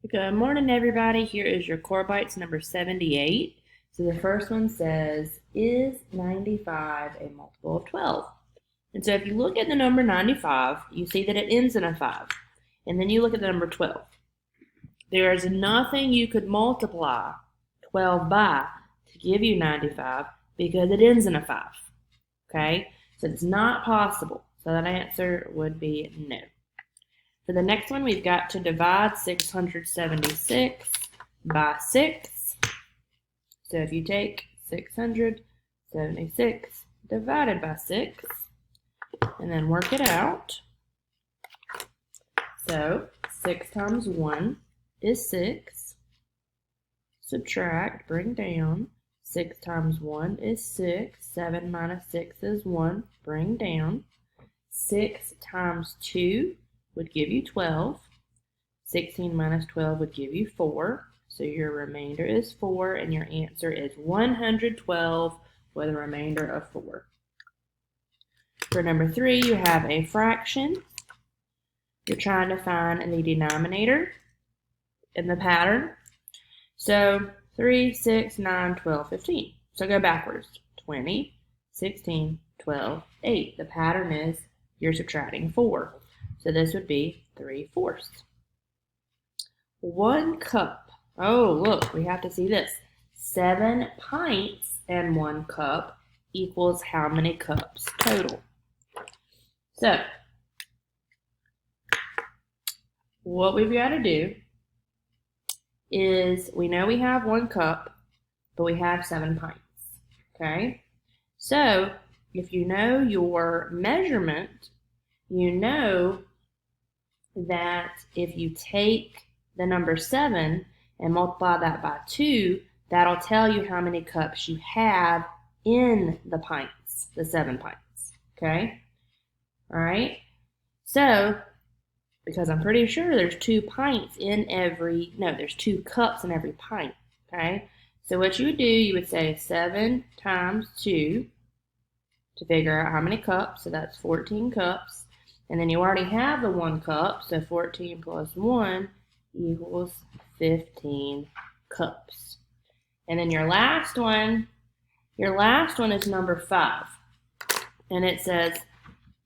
Good morning, everybody. Here is your Core Bites number 78. So the first one says, is 95 a multiple of 12? And so if you look at the number 95, you see that it ends in a 5. And then you look at the number 12. There is nothing you could multiply 12 by to give you 95 because it ends in a 5. Okay? So it's not possible. So that answer would be no. For the next one, we've got to divide 676 by 6. So if you take 676 divided by 6 and then work it out. So 6 times 1 is 6. Subtract, bring down. 6 times 1 is 6. 7 minus 6 is 1. Bring down. 6 times 2 would give you 12. 16 minus 12 would give you 4. So your remainder is 4, and your answer is 112 with a remainder of 4. For number 3, you have a fraction. You're trying to find the denominator in the pattern. So 3, 6, 9, 12, 15. So go backwards. 20, 16, 12, 8. The pattern is you're subtracting 4. So this would be 3/4. 1 cup. Oh, look, we have to see this. 7 pints and 1 cup equals how many cups total? So, what we've got to do is we know we have 1 cup, but we have 7 pints. Okay? So, if you know your measurement, you know that if you take the number 7 and multiply that by 2, that'll tell you how many cups you have in the pints, the 7 pints. Okay? All right? So, because I'm pretty sure there's 2 pints in every, no, there's 2 cups in every pint. Okay? So what you would do, you would say 7 times 2 to figure out how many cups. So that's 14 cups. And then you already have the 1 cup, so 14 plus 1 equals 15 cups. And then your last one is number 5. And it says,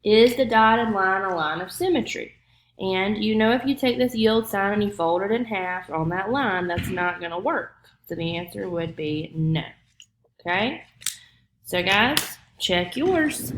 is the dotted line a line of symmetry? And you know if you take this yield sign and you fold it in half on that line, that's not going to work. So the answer would be no. Okay? So guys, check yours.